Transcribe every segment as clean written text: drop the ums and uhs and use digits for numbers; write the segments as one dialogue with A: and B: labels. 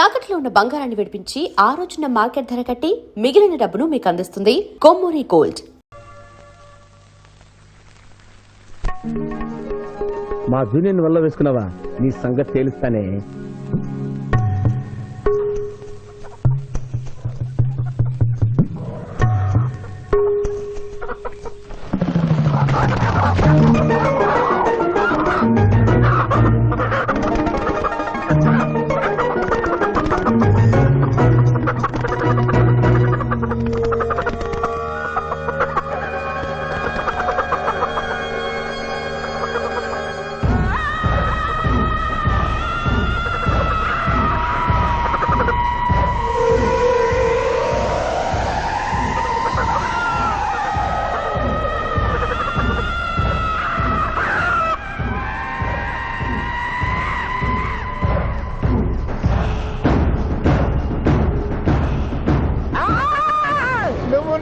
A: తాకట్లో ఉన్న బంగారాన్ని విడిపించి ఆ రోజున మార్కెట్ ధర కట్టి మిగిలిన డబ్బును మీకు అందిస్తుంది కొమ్మూరి గోల్డ్.
B: మా జూనియర్ వల్ల వేసుకున్నావా? నీ సంగతి తేలుస్తానే.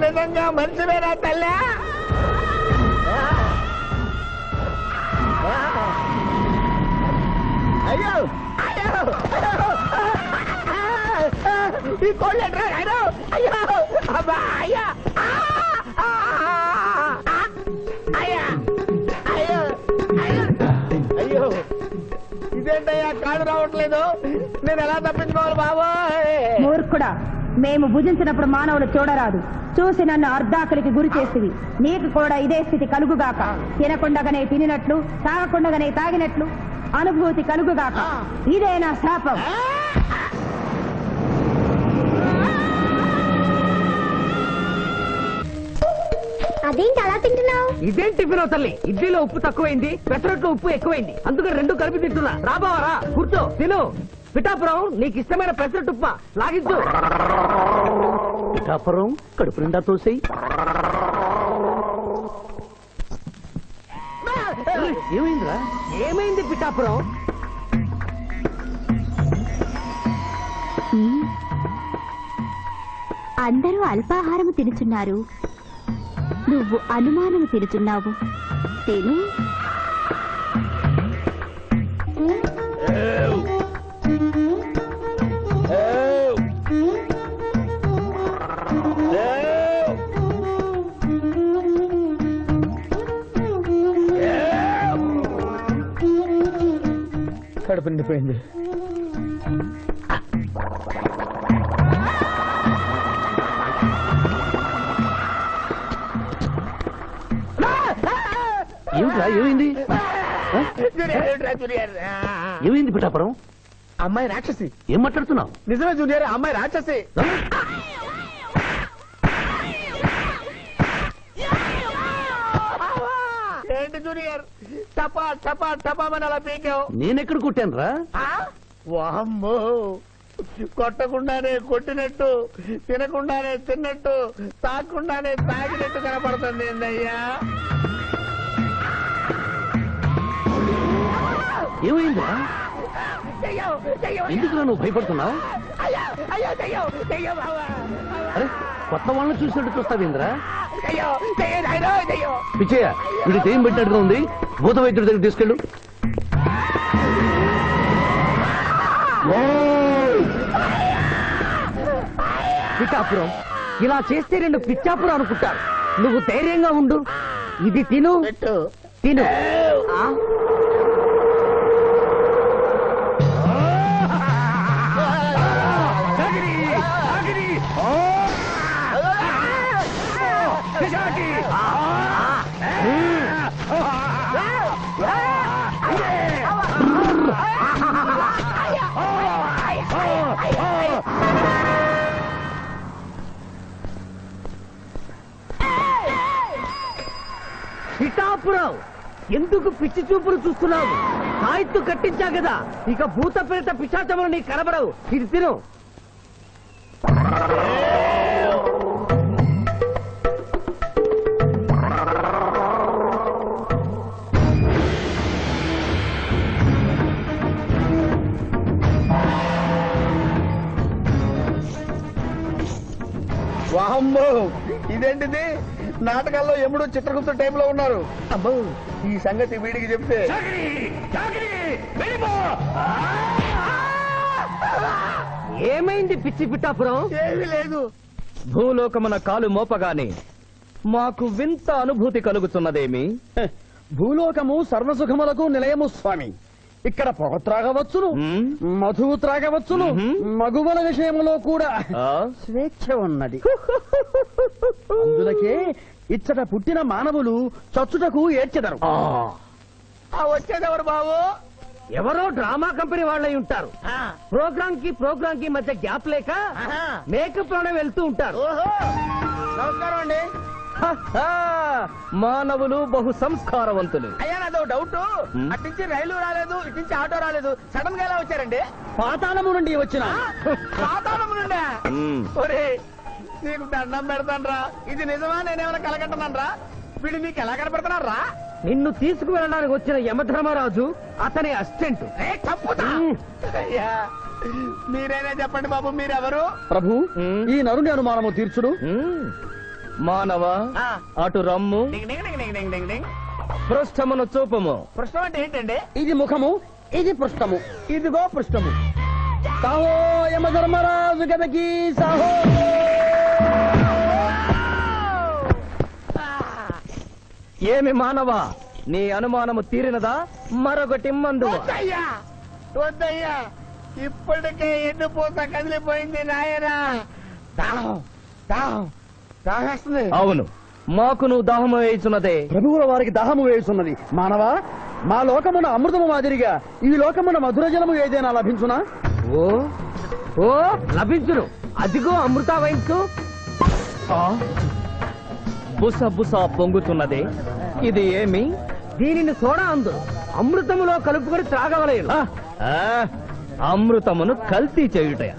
C: నిజంగా మంచివేనా తల్లి? అయ్యో అయ్యో ఈ కోళ్ళు ఎట్రా? అయ్యో అబ్బా అయ్యా అయ్యా అయ్యో అయ్యో ఇదేంటయ్యా కాళ్ళు రావట్లేదు, నేను ఎలా తప్పించుకోవాలి బాబోయ్?
D: మూర్ఖుడా, మేము భుజించినప్పుడు మానవులు చూడరాదు, చూసి నన్ను అర్ధాకలికి గురి చేసివి. నీకు కూడా ఇదే స్థితి కలుగుగాక. తినకుండగానే తినినట్లు, తాగకుండగానే తాగినట్లు అనుభూతి కలుగుగాక. ఇదే నా శాపం.
E: అదేంటి అలా తింటున్నావు?
C: ఇదేం టిఫిన్ తల్లి? ఇడ్లీలో ఉప్పు తక్కువైంది, పెసరట్లో ఉప్పు ఎక్కువైంది, అందుకని రెండు కలిపి తింటున్నా. రాబావరా, కూర్చో తిను. పిఠాపురం, నీకు ఇష్టమైన పెసరట్టుప్ప లాగించు. పిఠాపురం కడుపు నిండా తోసేయి. ఏమైందిరా? ఏమైంది పిఠాపురం?
E: అందరూ అల్పాహారము తినుచున్నారు, నువ్వు అనుమానము తినుచున్నావు. తిను.
B: కడుపు నిండిపోయింది.
C: ఏమిట్రా? ఏమైంది? ఏమైంది పిఠాపురం?
B: అమ్మాయి రాక్షసి.
C: ఏం మాట్లాడుతున్నావు?
B: నిజమే జూనియర్, అమ్మాయి రాక్షసి.
C: ఏంటి జూనియర్ టపా టపా టపామని అలా పీకావు?
B: నేనెక్కడ కొట్టాను రా?
C: వామ్మో, కొట్టకుండానే కొట్టినట్టు, తినకుండానే తిన్నట్టు, తాగకుండానే తాగినట్టు కనపడుతుంది ఏందయ్యా?
B: ఏమైందిరా? ఎందుకు నువ్వు భయపడుతున్నావు? అరే, కొత్త వాళ్ళని చూసినట్టు చూస్తావేంద్రా? పిచ్చయ్య, వీడి దెయ్యం పెట్టినట్టుగా ఉంది, భూత వైద్యుడి దగ్గర తీసుకెళ్ళు.
C: పిఠాపురం, ఇలా చేస్తే రెండు పిచ్చాపురం అనుకుంటారు. నువ్వు ధైర్యంగా ఉండు, ఇది తిను తిను. పిఠాపురం, ఎందుకు పిచ్చి చూపులు చూస్తున్నావు? సాయిత్తు కట్టించా కదా, ఇక భూత ప్రేత పిశాచములు నీకు కనబడవు. ఇది తిను.
B: వామ్మో, ఇదేంటిది? నాటకాల్లో ఎప్పుడు చిత్రగుప్త టైప్ లో ఉన్నారు. అబ్బో, ఈ సంగతి వీడికి చెప్తే
C: ఏమైంది పిచ్చి పిఠాపురం?
B: ఏమీ లేదు.
F: భూలోకమున కాలు మోపగానే మాకు వింత అనుభూతి కలుగుతున్నదేమి?
B: భూలోకము సర్వసుఖములకు నిలయము స్వామి. ఇక్కడ పొగ త్రాగవచ్చును, మధువు త్రాగవచ్చును, మగువల విషయంలో కూడా
F: ఆ?
B: స్వేచ్ఛ ఉన్నది. అందులకే ఇచ్చట పుట్టిన మానవులు చచ్చుటకు ఏడ్చెదరు. వచ్చేదెవరు బాబు?
C: ఎవరో డ్రామా కంపెనీ వాళ్ళై ఉంటారు. ప్రోగ్రామ్ కి మధ్య గ్యాప్ లేక మేకప్ లోనే వెళ్తూ ఉంటారు.
B: నమస్కారం అండి.
F: మానవులు బహు సంస్కారవంతులు.
B: అయ్యా నాదో డౌట్. అట్నుంచి రైలు రాలేదు, ఇట్నుంచి ఆటో రాలేదు, సడన్ గా ఎలా వచ్చారండి? పాతాళము నుండి వచ్చిన. పాతాళము నుండి? ఒరే నీకు దండం పెడతానరా, ఇది నిజమా నేనేమైనా కలగంటున్నానరా? వీడు నీకు ఎలా కనపడుతున్నారా?
C: నిన్ను తీసుకువెళ్ళడానికి వచ్చిన యమధర్మరాజు అతని అసిస్టెంట్.
B: అయ్యా మీరైనా చెప్పండి బాబు, మీరెవరు?
G: ప్రభు, ఈ నరుని అనుమానము తీర్చుడు.
F: మానవ అటు రమ్ము, పృష్ఠమును చూపము.
B: పృష్ఠం అంటే ఏంటండి?
G: ఇది ముఖము, ఇది పృష్ఠము.
B: ఇదిగో పృష్ఠము.
G: సాహో యమధర్మరాజు గదకి సాహో.
F: ఏమి మానవ, నీ అనుమానము తీరినదా? మరొకటి మందు.
B: వద్దయ్యా, వద్దయ్యా, ఇప్పటికే ఎండు పూత కదిలిపోయింది నాయనా. దాహం దాహం దాహేస్తుంది.
F: అవును, మాకును దాహము వేయుచున్నదే.
G: ప్రభువుల వారికి దాహము వేయుచున్నది. మానవ, మా లోకమున అమృతము మాదిరిగా ఈ లోకమున మధుర జలము ఏదైనా లభించునా?
C: ఓ ఓ లభించును. అదిగో అమృత వైన్స్.
F: బుస బుస పొంగుతున్నదే, ఇది ఏమి?
C: దీనిని సోడా అందు అమృతములో కలుపుకొని త్రాగవలేను.
F: అమృతమును కల్తీ చేయుటయా?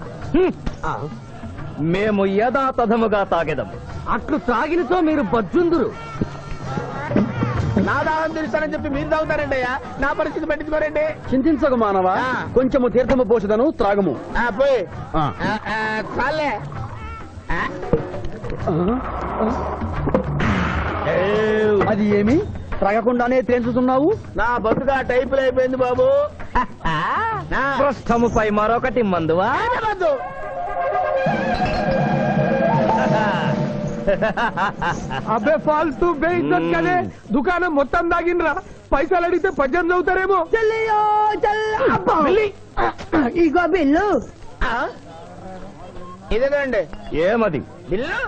F: మేము యథాతథముగా తాగెదము.
C: అట్లు త్రాగినతో మీరు బజ్జుందురు.
B: నా దాహం తెలుస్తానని చెప్పి మీరు తాగుతారండి అయ్యా, నా పరిస్థితి పట్టించుకోరండి.
G: చింతించకు మానవ, కొంచెము తీర్థము పోషదను త్రాగము.
B: పోయి
G: ఆ.
B: చాలే.
G: అది ఏమి త్రాగకుండానే తేల్చుతున్నావు?
B: నా బతుగా టైపులు అయిపోయింది బాబు.
F: పృష్ఠముపై మరొకటి మందువా?
B: వద్దు.
C: అబ్బే ఫాల్తూ బేయిజ్జత్ కదే, దుకాణం మొత్తం దాగినరా. పైసలు అడిగితే పద్యం చదువుతారేమో.
D: ఇగో బిల్లు.
B: ఇదేనండి
F: ఏమది?
B: బిల్లు.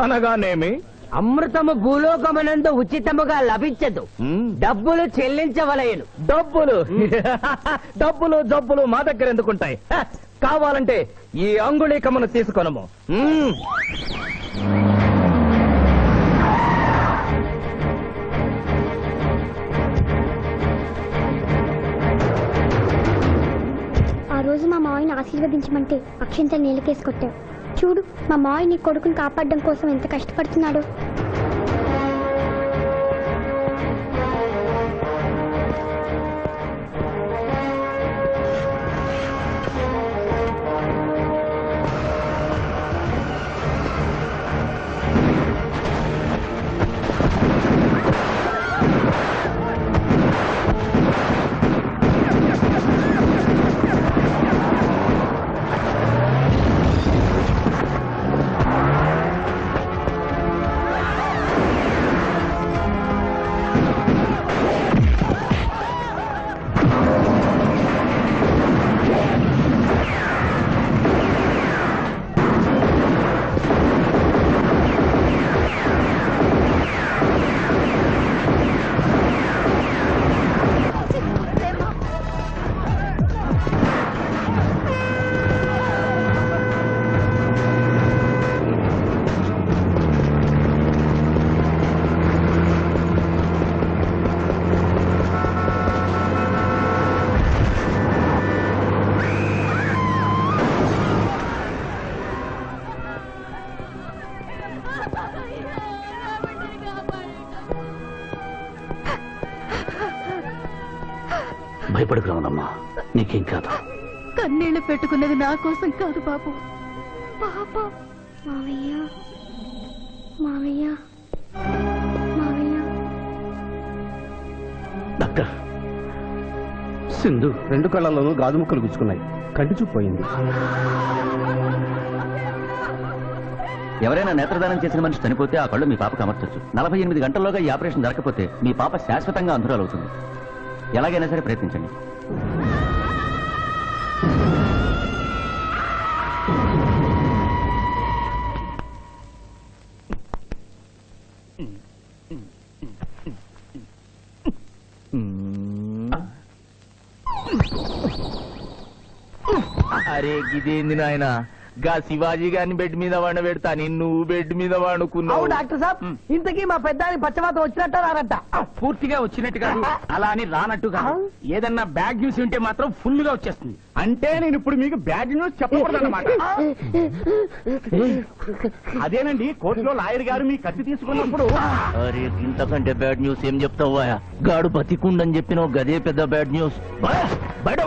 F: అనగానేమి?
C: అమృతము భూలోకమునందు ఉచితముగా లభించదు, డబ్బులు చెల్లించవలయను.
F: డబ్బులు డబ్బులు జబ్బులు మా దగ్గర ఎందుకుంటాయి? కావాలంటే ఈ అంగుళీకమును తీసుకొనము.
E: ఆ రోజు మా మావయ్యని ఆశీర్వదించమంటే అక్షంతలు నీళ్ళకేసి కొట్టావు. చూడు, మా మావయ్య నీ కొడుకుని కాపాడడం కోసం ఎంత కష్టపడుతున్నాడు.
G: భయపడకు రావణమ్మా, నీకేం కాదు.
D: కన్నీళ్లు పెట్టుకున్నది నా కోసం కాదు బాబు, పాప.
E: మావయ్య మావయ్య మావయ్య.
G: డాక్టర్, సింధు 2 కళ్ళలోనూ గాజు ముక్కలు గుచ్చుకున్నాయి. కంటి చూపు పోయింది.
H: ఎవరైనా నేత్రదానం చేసిన మనిషి చనిపోతే ఆ కళ్ళు మీ పాపకు అమర్చొచ్చు. 48 గంటల్లోగా ఈ ఆపరేషన్ జరగకపోతే మీ పాప శాశ్వతంగా అంధురాలవుతుంది. ఎలాగైనా సరే ప్రయత్నించండి.
F: అరే గిదేంది నాయన, గా శివాజీ గారిని బెడ్ మీద వండబెడతా, నువ్వు బెడ్ మీద వండుకున్నావు.
C: డాక్టర్ సాబ్, ఇంతకీ మా పెద్దానికి పచ్చవాతం వచ్చినట్ట రానట్ట?
B: పూర్తిగా వచ్చినట్టు కాదు, అలా అని రానట్టు కాదు. ఏదన్నా బ్యాడ్ న్యూస్ ఉంటే మాత్రం ఫుల్ గా వచ్చేస్తుంది. అంటే నేను ఇప్పుడు మీకు బ్యాడ్ న్యూస్ చెప్పకూడదన్నమాట. అదేనండి, కోర్టులో లాయర్ గారు మీ కత్తి తీసుకున్నప్పుడు.
H: అరే ఇంతకంటే బ్యాడ్ న్యూస్ ఏం చెప్తావా? గాడు బతికుండని చెప్పిన గదే పెద్ద బ్యాడ్ న్యూస్. బయట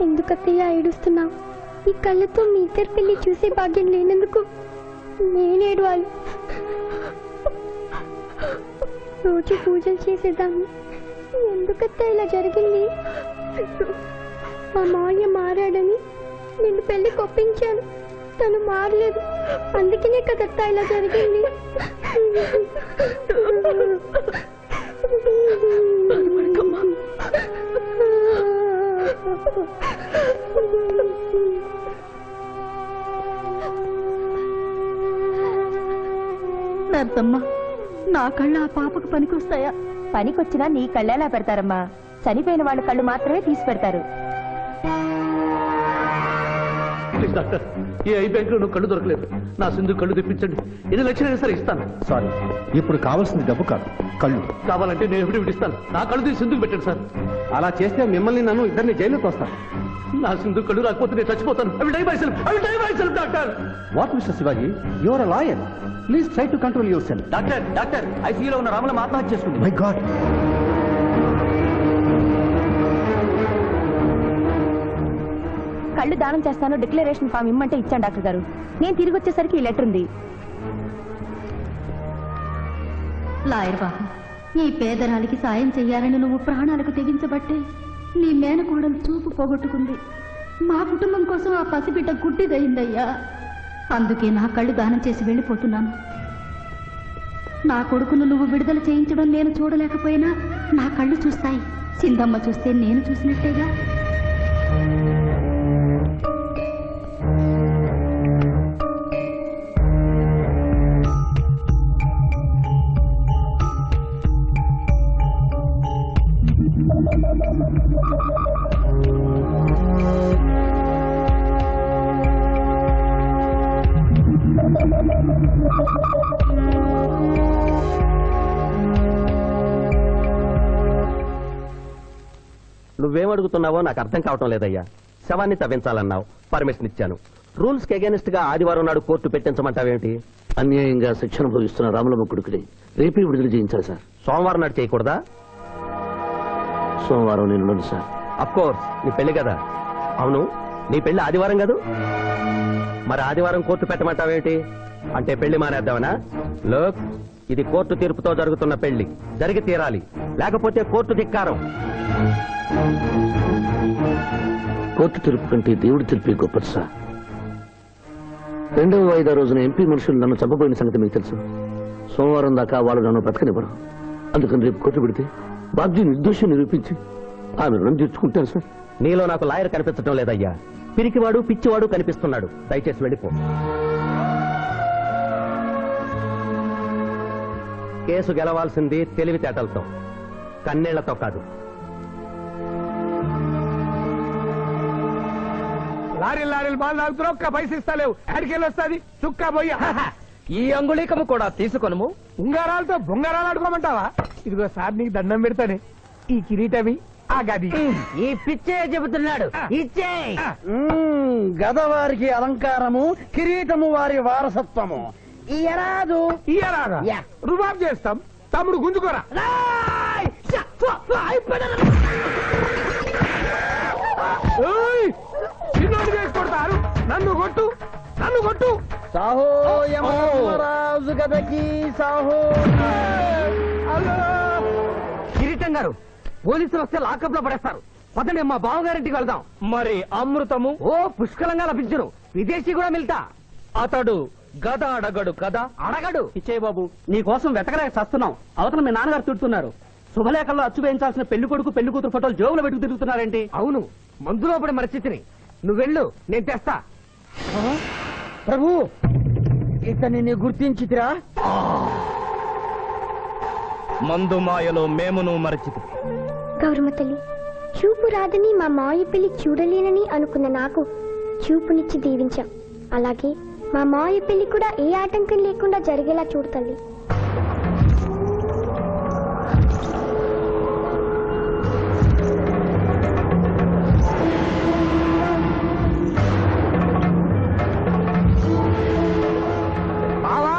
E: ఎందుకత్తయ్య ఏడుస్తున్నావు? ఈ కళ్ళతో మీ ఇద్దరు పెళ్లి చూసే భాగ్యం లేనందుకు నేనేడవాలి. రోజు పూజలు చేసేదాన్ని. ఎందుకత్తయ్య ఇలా జరిగింది? మా మాయ మారాడని నిన్ను పెళ్లి కొప్పించాను, తను మారలేదు. అందుకనే కదత్త ఇలా జరిగింది.
D: నర్సమ్మ, నా కళ్ళు ఆ పాపకు పనికొస్తాయా? పనికొచ్చినా నీ కళ్ళెలా పెడతారమ్మా? చనిపోయిన వాళ్ళ కళ్ళు మాత్రమే తీసి పెడతారు.
G: డాక్టర్, ఈ ఐ బ్యాంక్ లో కళ్ళు దొరకలేదు. నా సింధు కళ్ళు తెప్పించండి. 8 లక్షలైనా సరే ఇస్తాను. సారీ, ఇప్పుడు కావాల్సింది డబ్బు కాదు, కళ్ళు. కావాలంటే నేను ఎప్పుడు ఇస్తాను. నా కళ్ళు తీసి సింధుకు పెట్టండి సార్. అలా చేస్తే మిమ్మల్ని నన్ను ఇద్దరిని జైలుకి వస్తాను. నా సింధు కళ్ళు రాకపోతే నేను చచ్చిపోతాను. అవి die by self doctor. What mister Shivaji, you are a lawyer. Please try to control yourself.
H: Doctor ఐసీయూలో ఉన్న రాముల ఆత్మహత్య చేసుకుంది.
G: My god.
D: కళ్ళు దానం చేస్తాను డిక్లరేషన్ ఫామ్ ఇమ్మంటే ఇచ్చాను డాక్టర్ గారు. నేను తిరిగి వచ్చేసరికి ఈ లెటర్ ఉంది.
I: లాయర్ బాబు, ఈ పేదరాలికి సాయం చెయ్యాలని నువ్వు ప్రాణాలకు తెగించబట్టే నీ మేనకోడలు చూపు పోగొట్టుకుంది. మా కుటుంబం కోసం ఆ పసిబిడ్డ గుడ్డిదయిందయ్యా. అందుకే నా కళ్ళు దానం చేసి వెళ్ళిపోతున్నాను. నా కొడుకును నువ్వు విడుదల చేయించడం నేను చూడలేకపోయినా నా కళ్ళు చూస్తాయి. సింధమ్మ చూస్తే నేను చూసినట్టేగా.
C: నువ్వేం అడుగుతున్నావో నాకు అర్థం కావటం లేదయ్యా. శవాన్ని తవ్వించాలన్నావు, పర్మిషన్ ఇచ్చాను. రూల్స్ కి అగేనిస్ట్ గా ఆదివారం నాడు కోర్టు పెట్టించమంటావేంటి?
G: అన్యాయంగా శిక్షణ భోగిస్తున్న రాములమ్మ కొడుకుని రేపే విడుదల చేయించాలి సార్.
C: సోమవారం నాడు చేయకూడదా?
G: సోమవారం నేను సార్.
C: అఫ్ కోర్స్, నీ పెళ్లి కదా. అవును, నీ పెళ్లి ఆదివారం కాదు. మరి ఆదివారం కోర్టు పెట్టమంటావేంటి? అంటే పెళ్లి మానేద్దామనా? లోక్, ఇది కోర్టు తీర్పుతో జరుగుతున్న పెళ్లి, జరిగి తీరాలి, లేకపోతే కోర్టు ధిక్కారం.
G: కోర్టు తీర్పు కంటే దేవుడి తీర్పే గొప్పది సార్. 2వ వాయిదా రోజున ఎంపీ మనుషులు నన్ను చంపబోయిన సంగతి మీకు తెలుసు. సోమవారం దాకా వాళ్ళు నన్ను బ్రతకనివ్వరు. అందుకని రేపు కోర్టు పెడితే బాధ్య నిర్దోషం నిరూపించి ఆమె రుణం తీర్చుకుంటాను సార్.
C: నీలో నాకు లాయర్ కనిపించడం లేదయ్యా. పిరికివాడు పిచ్చివాడు కనిపిస్తున్నాడు. దయచేసి వెళ్ళిపో. కేసు గెలవాల్సింది తెలివితేటలతో, కన్నీళ్లతో కాదు.
B: లారీలు బాల్ తాగుతున్నావు, ఒక్క పైసలు ఇస్తలేవు. ఎక్కడికెళ్ళి వస్తుంది చుక్క పోయి.
F: ఈ అంగుళీకము కూడా తీసుకొనుము.
B: ఉంగరాలతో బొంగరాలు ఆడుకోమంటావా? ఇదిగో సార్, నీకు దండం పెడతానే. ఈ కిరీటమి, ఆ గది.
C: ఈ పిచ్చే చెబుతున్నాడు. ఇచ్చే
G: గదవారికి అలంకారము, కిరీటము వారి వారసత్వము.
B: ఇయ్యరాదు రుబాబ్ చేస్తాం. తమ్ముడు గుంజుకోరా. చిన్నోడు చేసి కొడతారు. నన్ను కొట్టు.
G: సాహో యమరాజు గదకి సాహో.
B: కిరీటం గారు, పోలీసులు వస్తే లాకప్ లో పడేస్తారు. పదండి, మా బావగారింటికి వెళ్దాం.
C: మరి అమృతము
B: ఓ పుష్కలంగా లభించును. విదేశీ కూడా మిల్తా.
C: అతడు గద అడగడు కదా.
B: అడగడు.
G: ఇచ్చే బాబు, నీ కోసం వెతకలేక చస్తున్నాం. అవతల మీ నాన్నగారు తిడుతున్నారు. శుభలేఖల్లో అచ్చు వేయించాల్సిన పెళ్లి కొడుకు పెళ్లి కూతురు ఫోటోలు జోబులు పెట్టుకు తిరుగుతున్నారేంటి?
B: అవును, మందులో పడి మరిచితిని. నువ్వెళ్ళు, నేను తెస్తా. ప్రభు, ఇతన్ని నీ గుర్తించితిరా?
C: మందు మాయలో మేమును మరచితి.
E: గౌరమ్మ తల్లి, చూపు రాదని మా మాయ పెళ్లి చూడలేనని అనుకున్న నాకు చూపునిచ్చి దీవించాం. అలాగే మా మాయ పెళ్లి కూడా ఏ ఆటంకం లేకుండా జరిగేలా చూడు తల్లి.
B: బావా,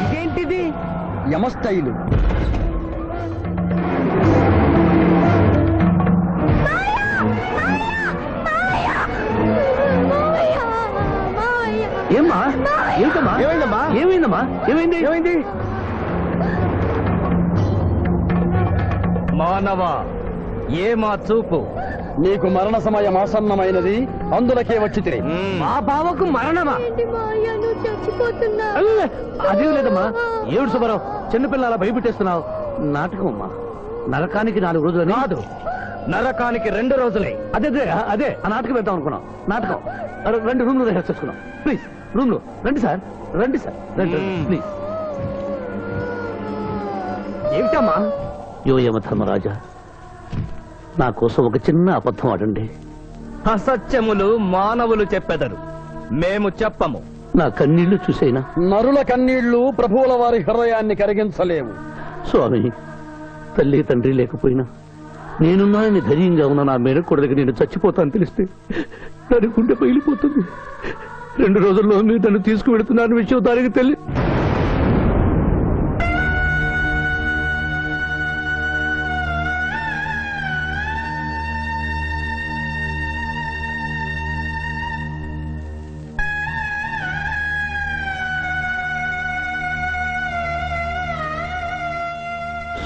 B: ఇదేంటిది?
C: యమస్టైలు.
G: ఏమ్మా? ఏంటమ్మా?
C: ఏమైందమ్మా?
G: ఏమైందమ్మా? ఏమైంది?
C: ఏమైంది? మానవ, ఏ మా చూపు?
B: నీకు మరణ సమయం ఆసన్నమైనది, అందులకే వచ్చి
G: మా బావకు మరణమా?
E: చచ్చిపోతున్నా.
G: అదేం లేదమ్మా. ఏడు సుబ్బారావు, చిన్నపిల్ల అలా భయపెట్టేస్తున్నావు. నాటకం అమ్మా. నరకానికి 4 రోజులు
C: కాదు, నరకానికి 2 రోజులే.
G: అదే అదే అదే ఆ నాటకం వేద్దాం అనుకున్నాం. నాటకం 2 రూమ్లు రిహార్స్ చేసుకున్నాం. ప్లీజ్ రూమ్ లో రండి సార్, రండి సార్, రండి ప్లీజ్.
B: ఏమిటమ్మా?
G: యో యమధర్మరాజా, నా కోసం ఒక చిన్న అబద్ధం ఆడండి.
C: అసత్యములు మానవులు చెప్పెదరు, మేము చెప్పము.
G: నా కన్నీళ్లు చూసేనా?
B: నరుల కన్నీళ్లు ప్రభువుల వారి హృదయాన్ని కరిగించలేవు.
G: స్వామి, తల్లి తండ్రి లేకపోయినా నేనున్నానని ధైర్యంగా ఉన్న నా మేనకోడలికి నేను చచ్చిపోతాను తెలిస్తే దాని గుండె పగిలిపోతుంది. 2 రోజుల్లో మీరు నన్ను తీసుకువెడుతున్న విషయం దానికి తెలియదు.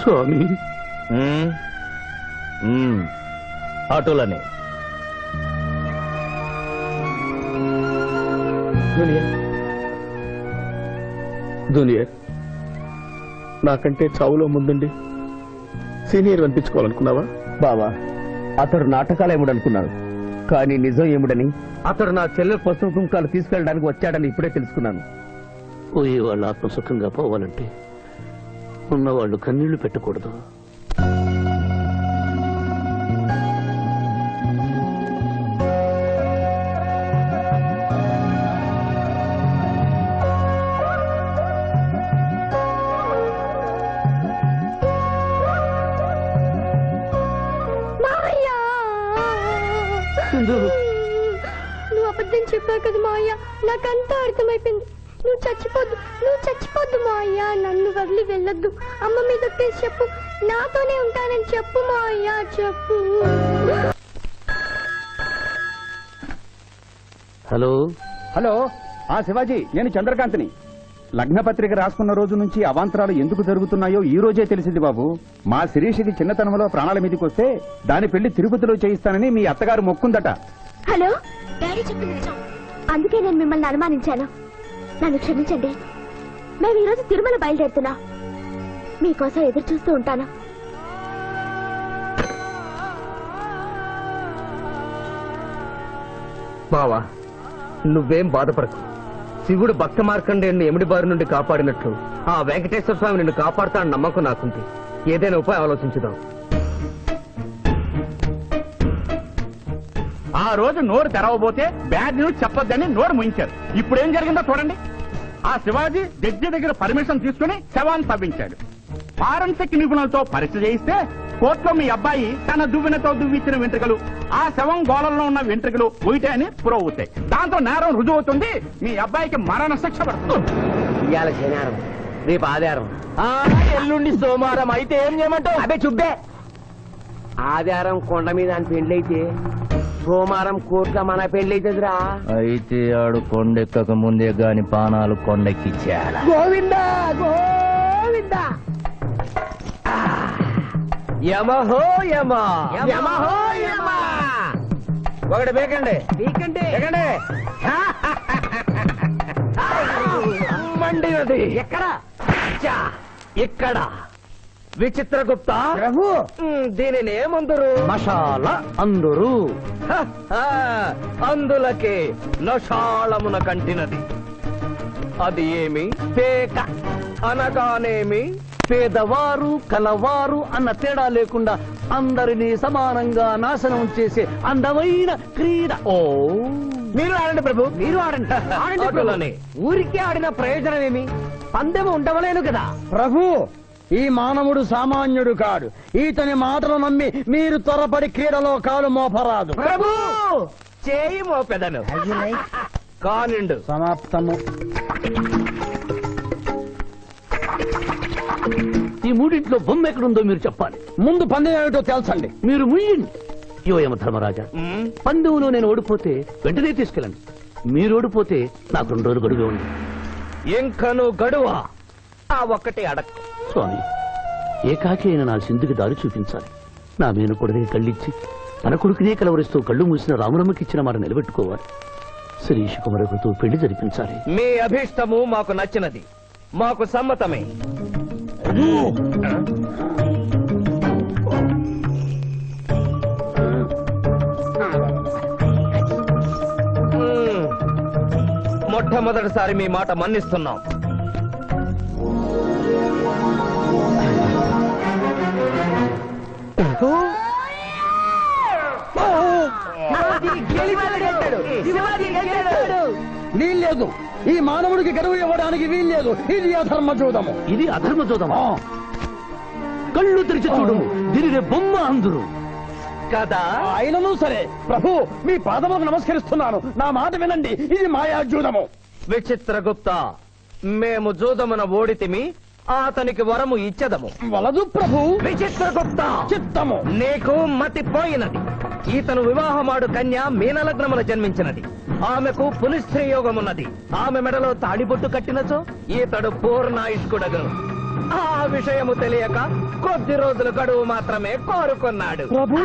G: స్వామి,
C: అటులనే.
G: జూనియర్, నాకంటే చావులో ముందుండి సీనియర్ అనిపించుకోవాలనుకున్నావా?
C: బావా, అతడు నాటకాలు ఏముడనుకున్నాడు, కానీ నిజం ఏముడని, అతడు నా చెల్లెల పసుపు కుంకాలు తీసుకెళ్ళడానికి వచ్చాడని ఇప్పుడే తెలుసుకున్నాను.
G: పోయే వాళ్ళు ఆత్మసుఖంగా పోవాలంటే ఉన్నవాళ్ళు కన్నీళ్లు పెట్టకూడదు.
E: నువ్వు అబద్ధం చెప్పావు కదా మా అయ్య, నాకంతా అర్థమైపోయింది. నువ్వు చచ్చిపోద్దు మా అయ్య. నన్ను వదిలి వెళ్ళొద్దు. అమ్మ మీద ఒట్టేసి చెప్పు, నాతోనే ఉంటానని చెప్పు మా అయ్య, చెప్పు.
G: హలో
B: హలో, శివాజీ, నేను చంద్రకాంత్ని. లగ్నపత్రిక రాసుకున్న రోజు నుంచి అవాంతరాలు ఎందుకు జరుగుతున్నాయో ఈ రోజే తెలిసింది బాబు. మా శిరీషకి చిన్నతనంలో ప్రాణాల మీదకి వస్తే దాని పెళ్లి తిరుపతిలో చేయిస్తానని మీ అత్తగారు మొక్కుందట.
E: హలో, డాడీ చెప్పింది నిజం. అందుకే నేను మిమ్మల్ని అనుమానించాను. నన్ను క్షమించండి. మేము ఈరోజు తిరుమల బయలుదేరుతున్నా. మీకోసం ఎదురు చూస్తూ ఉంటాను.
C: బావా, నువ్వేం బాధపడకు. శివుడు భక్త మార్కండేయుని ఎముడి బారి నుండి కాపాడినట్లు ఆ వెంకటేశ్వర స్వామి నిన్ను కాపాడుతాడని నమ్మకం నాకుంది. ఏదైనా ఉపాయం ఆలోచించుదాం.
B: ఆ రోజు నోరు తెరవబోతే బ్యాడ్ న్యూస్ చెప్పొద్దని నోరు ముయించారు. ఇప్పుడు ఏం జరిగిందో చూడండి. ఆ శివాజీ జడ్జి దగ్గర పర్మిషన్ తీసుకుని శవాన్ని తవ్వించాడు. ఫారెన్సిక్ నిపుణులతో పరీక్ష చేయిస్తే కోర్టులో మీ అబ్బాయి తన దువ్వెనతో దువ్విచ్చిన వెంట్రుకలు ఆ శవం గోళంలో ఉన్న వెంట్రుకలు పోయితే అని ప్రూవ్ అవుతాయి. దాంతో నేరం రుజువు అవుతుంది. మీ అబ్బాయికి మరణ శిక్ష పడుతుంది.
C: ఇవాళ శనివారం, రేపు ఆదివారం,
F: ఎల్లుండి సోమవారం అయితే ఏం చేయమంటావు?
C: అదే చుబ్బే. ఆదివారం కొండ మీద అని పెళ్ళైతే సోమవారం కోర్టులో మన పెళ్ళైతుందిరా.
F: అయితే ఆడు కొండెక్కక ముందే గాని పానాలు కొండెక్కిచ్చాడ.
C: గోవిందా గోవిందా. యమహో యమ యమహో యమ. ఒకటి బేకండి బేకండి. మండినది ఎక్కడ? ఇక్కడ. విచిత్రగుప్త ప్రభు, దీనిని ఏమందరు?
G: మషాల అందరూ
C: అందులకే నషాళమున కంటినది. అది ఏమి? పేక అనగానేమి?
G: పేదవారు కలవారు అన్న తేడా లేకుండా అందరినీ సమానంగా నాశనం చేసే అందమైన క్రీడ.
C: ఓ, మీరు ఆడండి ప్రభు, మీరు ఆడండి.
G: ఆటలని
C: ఊరికే ఆడిన ప్రయోజనం ఏమి? పందెం ఉండవలేను కదా
B: ప్రభు, ఈ మానవుడు సామాన్యుడు కాడు. ఈతని మాటలు నమ్మి మీరు త్వరపడి క్రీడలో కాలు మోపరాదు.
C: ప్రభు. చేయి మోపెదను కానిండు.
B: సమాప్తము.
G: ఈ మూడింట్లో బొమ్మ ఎక్కడుందో మీరు చెప్పాలి.
B: ముందు పందెం ఏమిటో తెలుసండి.
G: మీరు ముయ్యండి. యోయమ ధర్మరాజా, పందెంలో నేను ఓడిపోతే వెంటనే తీసుకెళ్ళండి. మీరు ఓడిపోతే నాకు 2 రోజులు గడువే ఉంది.
C: ఇంకను గడువా? ఆ ఒక్కటి అడక్.
G: స్వామి, ఏకాకి అయిన నా సింధుకి దారి చూపించాలి. నా మేనకొడుకుని కళ్ళిచ్చి తన కొడుకునే కలవరిస్తూ కళ్ళు మూసిన రామరమ్మకి ఇచ్చిన మాట నిలబెట్టుకోవాలి. శిరీష్ కుమారకుతో పెళ్లి జరిపించాలి.
C: మీ అభీష్టము మాకు నచ్చినది, మాకు సమ్మతమే. మొట్టమొదటిసారి మీ మాట మన్నిస్తున్నాం.
B: వీల్లేదు. ఈ మానవుడికి గడువు ఇవ్వడానికి వీల్లేదు. ఇది అధర్మ జూదము.
G: ఇది అధర్మ జోదమా? కళ్ళు తెరిచి చూడము, దీనినే బొమ్మ అందురు
C: కదా.
B: అయినను సరే ప్రభు, మీ పాదములకు నమస్కరిస్తున్నాను. నా మాట వినండి. ఇది మాయా జూదము.
C: విచిత్రగుప్త, మేము జూదమున ఓడితిమి, అతనికి వరము ఇచ్చదము.
B: వలదు ప్రభు.
C: విచిత్రగుప్త,
B: చిత్తము.
C: నీకు మతి పోయినది. ఈతను వివాహమాడు కన్య మీనలగ్నమున జన్మించినది. ఆమెకు పునిస్త్రీ యోగమున్నది. ఆమె మెడలో తాడిబొట్టు కట్టినచో ఈతడు పూర్ణాయుష్కుడగను. ఆ విషయము తెలియక కొద్ది రోజుల గడువు మాత్రమే కోరుకున్నాడు.
B: ప్రభు